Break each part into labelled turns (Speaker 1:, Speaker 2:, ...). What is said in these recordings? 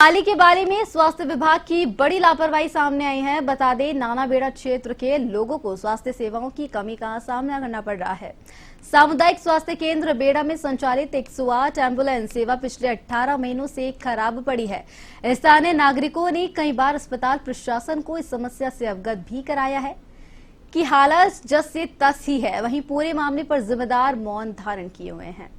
Speaker 1: पाली के बारे में स्वास्थ्य विभाग की बड़ी लापरवाही सामने आई है। बता दें, नानाबेड़ा क्षेत्र के लोगों को स्वास्थ्य सेवाओं की कमी का सामना करना पड़ रहा है। सामुदायिक स्वास्थ्य केंद्र बेड़ा में संचालित 108 एम्बुलेंस सेवा पिछले 18 महीनों से खराब पड़ी है। स्थानीय नागरिकों ने कई बार अस्पताल प्रशासन को इस समस्या से अवगत भी कराया है कि हालत जस से तस ही है। वहीं पूरे मामले पर जिम्मेदार मौन धारण किए हुए हैं।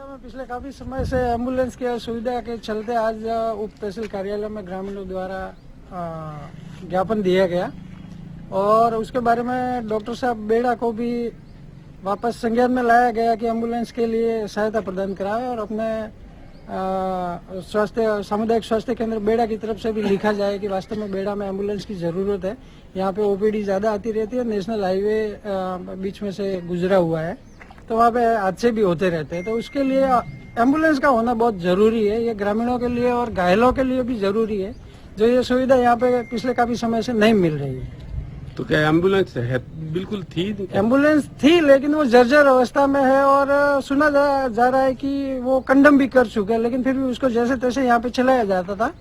Speaker 2: में पिछले काफी समय से एम्बुलेंस की सुविधा के चलते आज उप तहसील कार्यालय में ग्रामीणों द्वारा ज्ञापन दिया गया और उसके बारे में डॉक्टर साहब बेड़ा को भी वापस संज्ञान में लाया गया कि एम्बुलेंस के लिए सहायता प्रदान कराए और अपने सामुदायिक स्वास्थ्य केंद्र बेड़ा की तरफ से भी लिखा जाए कि वास्तव में बेड़ा में एम्बुलेंस की जरूरत है। यहाँ पे ओपीडी ज्यादा आती रहती है, नेशनल हाईवे बीच में से गुजरा हुआ है तो वहाँ पे हादसे भी होते रहते हैं, तो उसके लिए एम्बुलेंस का होना बहुत जरूरी है। ये ग्रामीणों के लिए और घायलों के लिए भी जरूरी है, जो ये सुविधा यहाँ पे पिछले काफी समय से नहीं मिल रही है।
Speaker 3: तो क्या एम्बुलेंस है? बिल्कुल थी,
Speaker 2: एम्बुलेंस थी लेकिन वो जर्जर अवस्था में है और सुना जा रहा है कि वो कंडम भी कर चुका है, लेकिन फिर भी उसको जैसे तैसे यहाँ पे चलाया जाता था।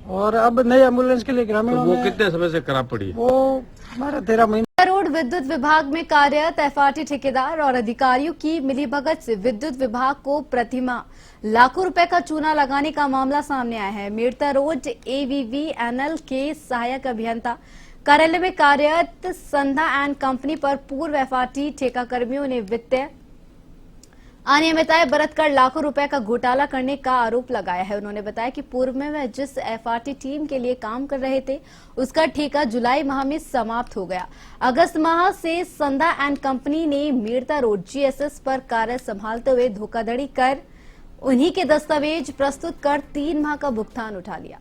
Speaker 2: और अब नई एम्बुलेंस के लिए ग्रामीणों
Speaker 3: तो वो कितने समय से खराब पड़ी है?
Speaker 2: वो हमारा 13 महीने।
Speaker 1: रोड विद्युत विभाग में कार्यरत एफआरटी ठेकेदार और अधिकारियों की मिलीभगत से विद्युत विभाग को प्रतिमाह लाखों रुपए का चूना लगाने का मामला सामने आया है। मेड़ता रोड एवीवीएनएल के सहायक अभियंता कार्यालय में कार्यरत संधा एंड कंपनी पर पूर्व एफआरटी ठेकाकर्मियों ने वित्तीय अनियमितताएं बरतकर लाखों रुपए का घोटाला करने का आरोप लगाया है। उन्होंने बताया कि पूर्व में वह जिस एफआरटी टीम के लिए काम कर रहे थे उसका ठेका जुलाई माह में समाप्त हो गया। अगस्त माह से संधा एंड कंपनी ने मेड़ता रोड जीएसएस पर कार्य संभालते हुए धोखाधड़ी कर उन्हीं के दस्तावेज प्रस्तुत कर 3 माह का भुगतान उठा लिया।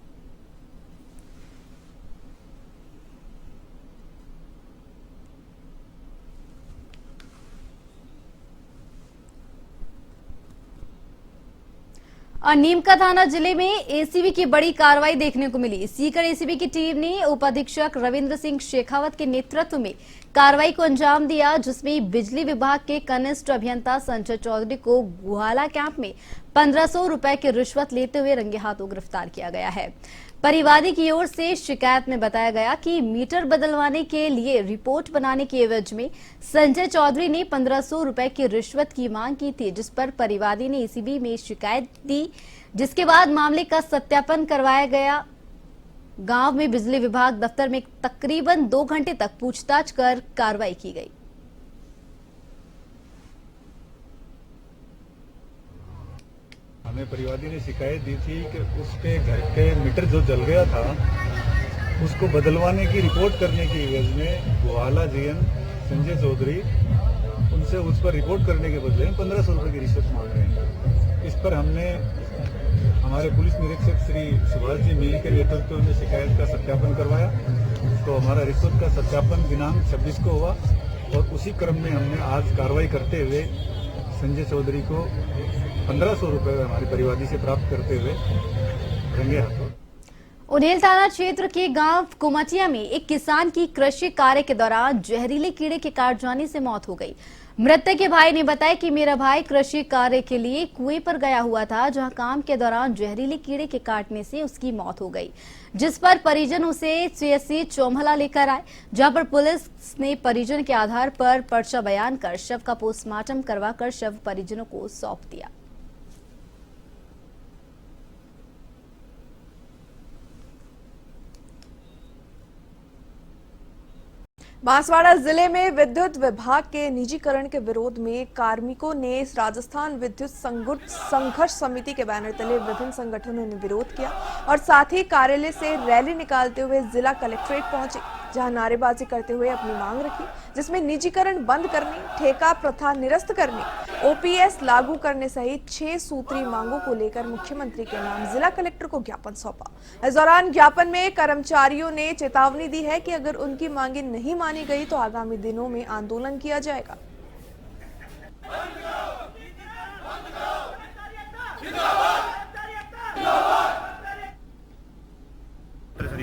Speaker 1: और नीमका थाना जिले में एसीबी की बड़ी कार्रवाई देखने को मिली। सीकर एसीबी की टीम ने उप अधीक्षक रविंद्र सिंह शेखावत के नेतृत्व में कार्रवाई को अंजाम दिया, जिसमें बिजली विभाग के कनिष्ठ अभियंता संजय चौधरी को गुहाला कैंप में 1500 रुपए की रिश्वत लेते हुए रंगे हाथों गिरफ्तार किया गया है। परिवादी की ओर से शिकायत में बताया गया कि मीटर बदलवाने के लिए रिपोर्ट बनाने के एवज में संजय चौधरी ने 1500 रुपए की रिश्वत की मांग की थी, जिस पर परिवादी ने एसीबी में शिकायत दी, जिसके बाद मामले का सत्यापन करवाया गया। गांव में बिजली विभाग दफ्तर में तकरीबन 2 घंटे तक पूछताछ कर कार्रवाई की गई।
Speaker 4: हमें परिवादी ने शिकायत दी थी कि उसके घर के मीटर जो जल गया था उसको बदलवाने की रिपोर्ट करने की एवज में गोहाला जीएम संजय चौधरी उनसे उस पर रिपोर्ट करने के बदले 1500 रुपए की रिश्वत मांग रहे हैं। इस पर हमने हमारे पुलिस निरीक्षक श्री सुभाष जी मील के नेतृत्व में शिकायत का सत्यापन करवाया। तो हमारा रिश्वत का सत्यापन दिनांक 26 को हुआ और उसी क्रम में हमने आज कार्रवाई करते हुए संजय चौधरी को 1500 रुपए हमारी परिवादी से प्राप्त करते हुए रंगे हाथों।
Speaker 1: उन्हेल थाना क्षेत्र के गांव कुमटिया में एक किसान की कृषि कार्य के दौरान जहरीले कीड़े के काट जाने से मौत हो गई। मृतक के भाई ने बताया कि मेरा भाई कृषि कार्य के लिए कुएं पर गया हुआ था, जहां काम के दौरान जहरीले कीड़े के काटने से उसकी मौत हो गई, जिस पर परिजन उसे सीएससी चौमहला लेकर आए, जहां पर पुलिस ने परिजन के आधार पर पर्चा बयान कर शव का पोस्टमार्टम करवाकर शव परिजनों को सौंप दिया।
Speaker 5: बांसवाड़ा जिले में विद्युत विभाग के निजीकरण के विरोध में कार्मिकों ने राजस्थान विद्युत संघर्ष समिति के बैनर तले विभिन्न संगठनों ने विरोध किया और साथ ही कार्यालय से रैली निकालते हुए जिला कलेक्ट्रेट पहुंचे, जहां नारेबाजी करते हुए अपनी मांग रखी, जिसमें निजीकरण बंद करने, ठेका प्रथा निरस्त करने, ओपीएस लागू करने सहित 6 सूत्री मांगों को लेकर मुख्यमंत्री के नाम जिला कलेक्टर को ज्ञापन सौंपा। इस दौरान ज्ञापन में कर्मचारियों ने चेतावनी दी है कि अगर उनकी मांगे नहीं मानी गई तो आगामी दिनों में आंदोलन किया जाएगा।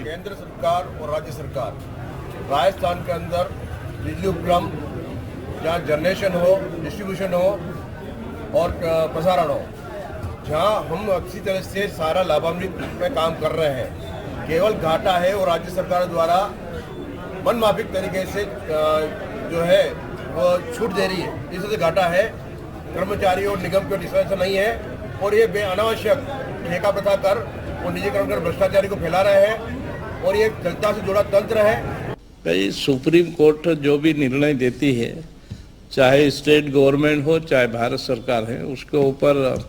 Speaker 6: केंद्र सरकार और राज्य सरकार राजस्थान के अंदर बिजली उपक्रम जहाँ जनरेशन हो, डिस्ट्रीब्यूशन हो और प्रसारण हो, जहाँ हम अच्छी तरह से सारा लाभान्वित पे काम कर रहे हैं। केवल घाटा है और राज्य सरकार द्वारा मनमाफिक तरीके से जो है वो छूट दे रही है, इससे घाटा है। कर्मचारी और निगम के डिस्पेंसर नहीं है और ये अनावश्यक ठेका प्रथा कर और निजीकरण कर भ्रष्टाचारी को फैला रहे हैं और ये जनता से जुड़ा तंत्र है।
Speaker 7: कई सुप्रीम कोर्ट जो भी निर्णय देती है, चाहे स्टेट गवर्नमेंट हो चाहे भारत सरकार है, उसके ऊपर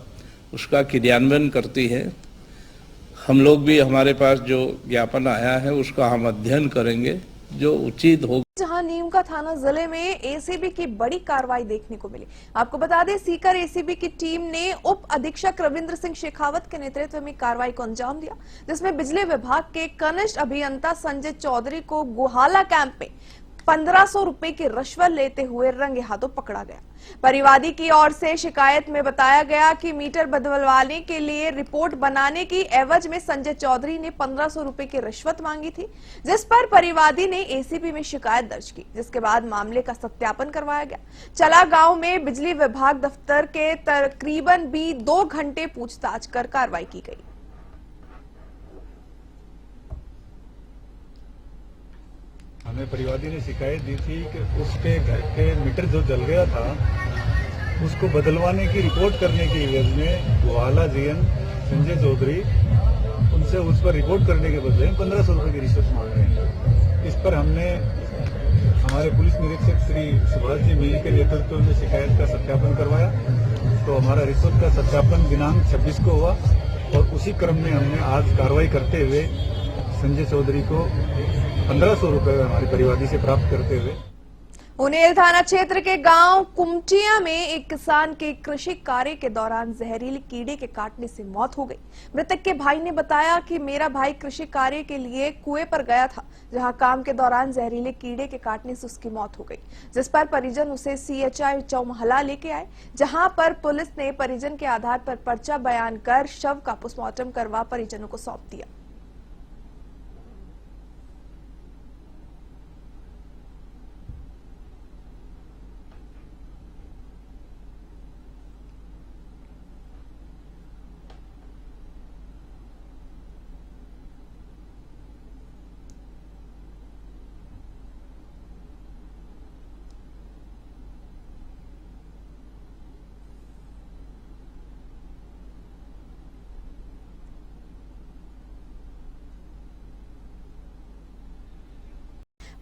Speaker 7: उसका क्रियान्वयन करती है। हम लोग भी, हमारे पास जो ज्ञापन आया है उसका हम अध्ययन करेंगे, जो उचित होगा।
Speaker 5: जहां नीमका थाना जिले में एसीबी की बड़ी कार्रवाई देखने को मिली। आपको बता दें, सीकर एसीबी की टीम ने उप अधीक्षक रविंद्र सिंह शेखावत के नेतृत्व में कार्रवाई को अंजाम दिया, जिसमें बिजली विभाग के कनिष्ठ अभियंता संजय चौधरी को गुहाला कैंप में 1500 रुपए की रिश्वत लेते हुए रंगे हाथों पकड़ा गया। परिवादी की ओर से शिकायत में बताया गया कि मीटर बदलवाने के लिए रिपोर्ट बनाने की एवज में संजय चौधरी ने 1500 रुपए की रिश्वत मांगी थी, जिस पर परिवादी ने एसीबी में शिकायत दर्ज की, जिसके बाद मामले का सत्यापन करवाया गया। चला गांव में बिजली विभाग दफ्तर के तकरीबन भी 2 घंटे पूछताछ कर कार्रवाई की गई।
Speaker 4: हमें परिवादी ने शिकायत दी थी कि उसके घर के मीटर जो जल गया था उसको बदलवाने की रिपोर्ट करने की एवज में गुहाला जीएन संजय चौधरी उनसे उस पर रिपोर्ट करने के बदले 1500 रुपए की रिश्वत मांग रहे हैं। इस पर हमने हमारे पुलिस निरीक्षक श्री सुभाष जी मील के नेतृत्व में शिकायत का सत्यापन करवाया, तो हमारा रिश्वत का सत्यापन दिनांक 26 को हुआ और उसी क्रम में हमने आज कार्रवाई करते हुए संजय चौधरी को 1500 रुपए हमारी परिवादी से प्राप्त करते हुए।
Speaker 5: उनेल थाना क्षेत्र के गांव कुमटिया में एक किसान के कृषि कार्य के दौरान जहरीले कीड़े के काटने से मौत हो गई। मृतक के भाई ने बताया कि मेरा भाई कृषि कार्य के लिए कुएं पर गया था, जहां काम के दौरान जहरीले कीड़े के काटने से उसकी मौत हो गई, जिस पर परिजन उसे सीएचआई चौमहला लेके आए, जहां पर पुलिस ने परिजन के आधार पर पर्चा बयान कर शव का पोस्टमार्टम करवा परिजनों को सौंप दिया।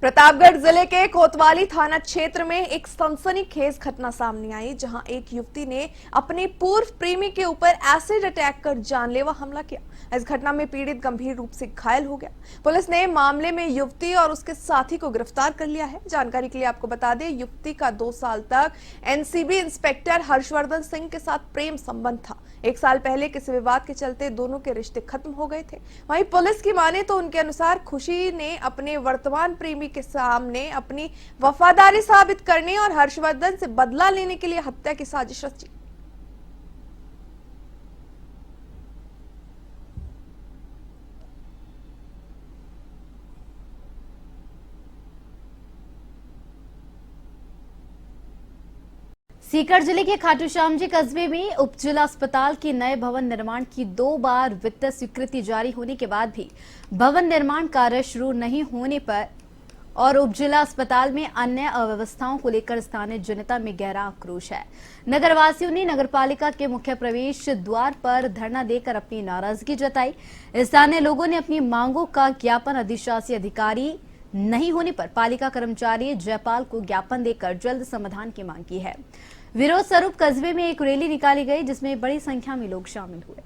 Speaker 5: प्रतापगढ़ जिले के कोतवाली थाना क्षेत्र में एक सनसनीखेज घटना सामने आई, जहां एक युवती ने अपने पूर्व प्रेमी के ऊपर एसिड अटैक कर जानलेवा हमला किया। इस घटना में पीड़ित गंभीर रूप से घायल हो गया। पुलिस ने मामले में युवती और उसके साथी को गिरफ्तार कर लिया है। जानकारी के लिए आपको बता दें, युवती का 2 साल तक एनसीबी इंस्पेक्टर हर्षवर्धन सिंह के साथ प्रेम संबंध था। 1 साल पहले किसी विवाद के चलते दोनों के रिश्ते खत्म हो गए थे। वहीं पुलिस की माने तो उनके अनुसार खुशी ने अपने वर्तमान प्रेमी के सामने अपनी वफादारी साबित करने और हर्षवर्धन से बदला लेने के लिए हत्या की साजिश रची।
Speaker 1: सीकर जिले के खाटू श्याम जी कस्बे में उप जिला अस्पताल के नए भवन निर्माण की 2 बार वित्तीय स्वीकृति जारी होने के बाद भी भवन निर्माण कार्य शुरू नहीं होने पर और उप जिला अस्पताल में अन्य अव्यवस्थाओं को लेकर स्थानीय जनता में गहरा आक्रोश है। नगरवासियों ने नगरपालिका के मुख्य प्रवेश द्वार पर धरना देकर अपनी नाराजगी जताई। स्थानीय लोगों ने अपनी मांगों का ज्ञापन अधिशासी अधिकारी नहीं होने पर पालिका कर्मचारी जयपाल को ज्ञापन देकर जल्द समाधान की मांग की है। विरोध स्वरूप कस्बे में एक रैली निकाली गई, जिसमें बड़ी संख्या में लोग शामिल हुए।